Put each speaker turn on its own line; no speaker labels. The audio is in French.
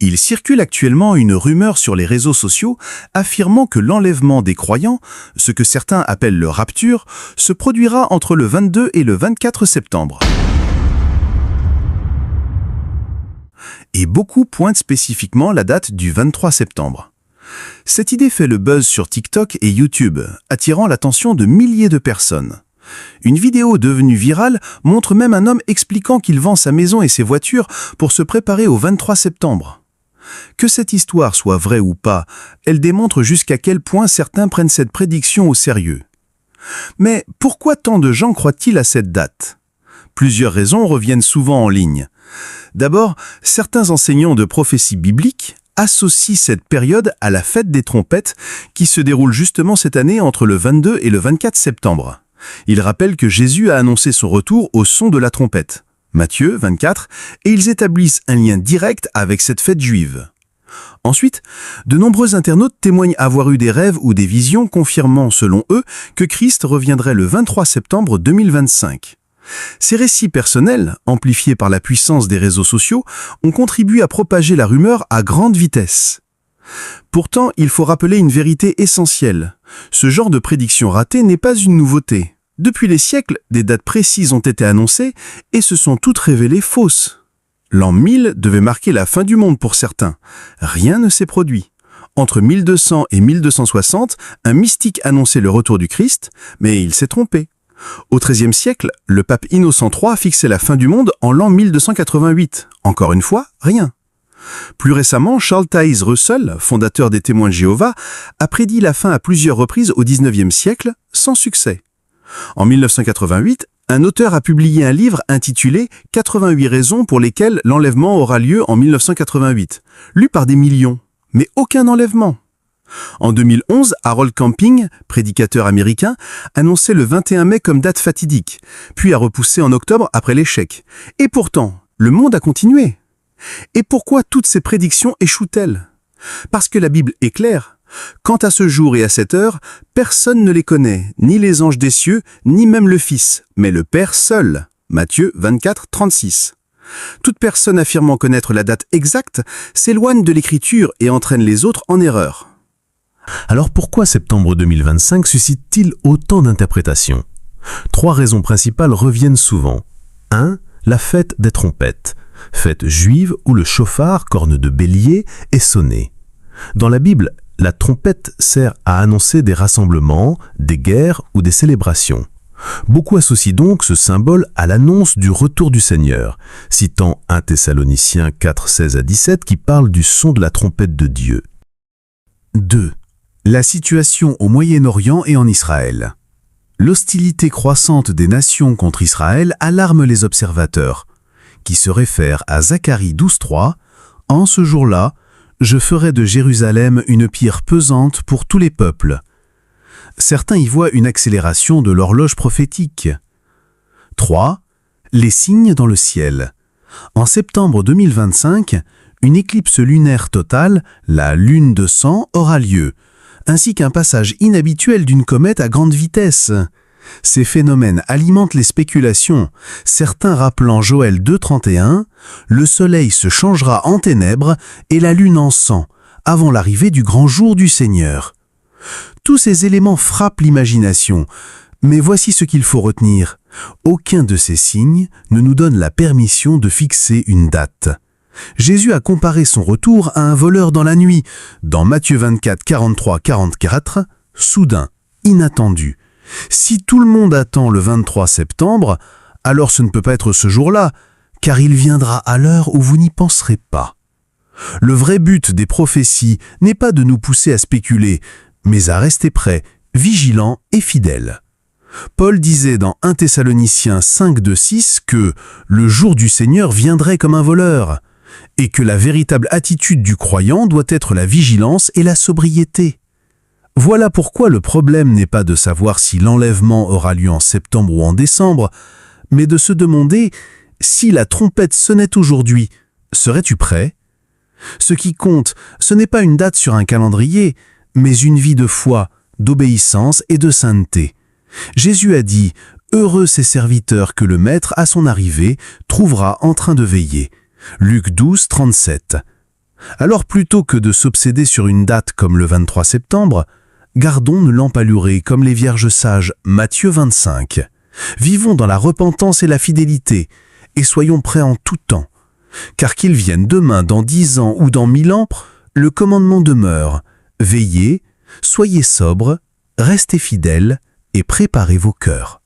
Il circule actuellement une rumeur sur les réseaux sociaux affirmant que l'enlèvement des croyants, ce que certains appellent le rapture, se produira entre le 22 et le 24 septembre. Et beaucoup pointent spécifiquement la date du 23 septembre. Cette idée fait le buzz sur TikTok et YouTube, attirant l'attention de milliers de personnes. Une vidéo devenue virale montre même un homme expliquant qu'il vend sa maison et ses voitures pour se préparer au 23 septembre. Que cette histoire soit vraie ou pas, elle démontre jusqu'à quel point certains prennent cette prédiction au sérieux. Mais pourquoi tant de gens croient-ils à cette date ? Plusieurs raisons reviennent souvent en ligne. D'abord, certains enseignants de prophétie biblique associent cette période à la fête des trompettes qui se déroule justement cette année entre le 22 et le 24 septembre. Ils rappellent que Jésus a annoncé son retour au son de la trompette, Matthieu 24, et ils établissent un lien direct avec cette fête juive. Ensuite, de nombreux internautes témoignent avoir eu des rêves ou des visions confirmant, selon eux, que Christ reviendrait le 23 septembre 2025. Ces récits personnels, amplifiés par la puissance des réseaux sociaux, ont contribué à propager la rumeur à grande vitesse. Pourtant, il faut rappeler une vérité essentielle. Ce genre de prédiction ratée n'est pas une nouveauté. Depuis les siècles, des dates précises ont été annoncées et se sont toutes révélées fausses. L'an 1000 devait marquer la fin du monde pour certains. Rien ne s'est produit. Entre 1200 et 1260, un mystique annonçait le retour du Christ, mais il s'est trompé. Au XIIIe siècle, le pape Innocent III fixait la fin du monde en l'an 1288. Encore une fois, rien. Plus récemment, Charles Taze Russell, fondateur des Témoins de Jéhovah, a prédit la fin à plusieurs reprises au XIXe siècle, sans succès. En 1988, un auteur a publié un livre intitulé « 88 raisons pour lesquelles l'enlèvement aura lieu en 1988 », lu par des millions, mais aucun enlèvement. En 2011, Harold Camping, prédicateur américain, annonçait le 21 mai comme date fatidique, puis a repoussé en octobre après l'échec. Et pourtant, le monde a continué. Et pourquoi toutes ces prédictions échouent-elles ? Parce que la Bible est claire. Quant à ce jour et à cette heure, personne ne les connaît, ni les anges des cieux, ni même le Fils, mais le Père seul. Matthieu 24, 36. Toute personne affirmant connaître la date exacte s'éloigne de l'Écriture et entraîne les autres en erreur.
Alors pourquoi septembre 2025 suscite-t-il autant d'interprétations ? 3 raisons principales reviennent souvent. 1. La fête des trompettes. Fête juive où le chauffard, corne de bélier, est sonné. Dans la Bible, la trompette sert à annoncer des rassemblements, des guerres ou des célébrations. Beaucoup associent donc ce symbole à l'annonce du retour du Seigneur, citant 1 Thessaloniciens 4, 16 à 17 qui parle du son de la trompette de Dieu.
2. La situation au Moyen-Orient et en Israël. L'hostilité croissante des nations contre Israël alarme les observateurs, qui se réfèrent à Zacharie 12.3 « En ce jour-là, je ferai de Jérusalem une pierre pesante pour tous les peuples. » Certains y voient une accélération de l'horloge prophétique. 3. Les signes dans le ciel. En septembre 2025, une éclipse lunaire totale, la lune de sang, aura lieu, ainsi qu'un passage inhabituel d'une comète à grande vitesse. Ces phénomènes alimentent les spéculations, certains rappelant Joël 2.31, « Le soleil se changera en ténèbres et la lune en sang, avant l'arrivée du grand jour du Seigneur. » Tous ces éléments frappent l'imagination, mais voici ce qu'il faut retenir. Aucun de ces signes ne nous donne la permission de fixer une date. Jésus a comparé son retour à un voleur dans la nuit, dans Matthieu 24, 43-44, soudain, inattendu. Si tout le monde attend le 23 septembre, alors ce ne peut pas être ce jour-là, car il viendra à l'heure où vous n'y penserez pas. Le vrai but des prophéties n'est pas de nous pousser à spéculer, mais à rester prêts, vigilants et fidèles. Paul disait dans 1 Thessaloniciens 5, 2, 6 que « le jour du Seigneur viendrait comme un voleur » et que la véritable attitude du croyant doit être la vigilance et la sobriété. Voilà pourquoi le problème n'est pas de savoir si l'enlèvement aura lieu en septembre ou en décembre, mais de se demander si la trompette sonnait aujourd'hui, serais-tu prêt ? Ce qui compte, ce n'est pas une date sur un calendrier, mais une vie de foi, d'obéissance et de sainteté. Jésus a dit « Heureux ces serviteurs que le Maître, à son arrivée, trouvera en train de veiller ». Luc 12, 37. Alors plutôt que de s'obséder sur une date comme le 23 septembre, gardons nos lampes allurées comme les vierges sages, Matthieu 25. Vivons dans la repentance et la fidélité, et soyons prêts en tout temps. Car qu'il vienne demain, dans 10 ans ou dans 1000 ans, le commandement demeure. Veillez, soyez sobres, restez fidèles et préparez vos cœurs.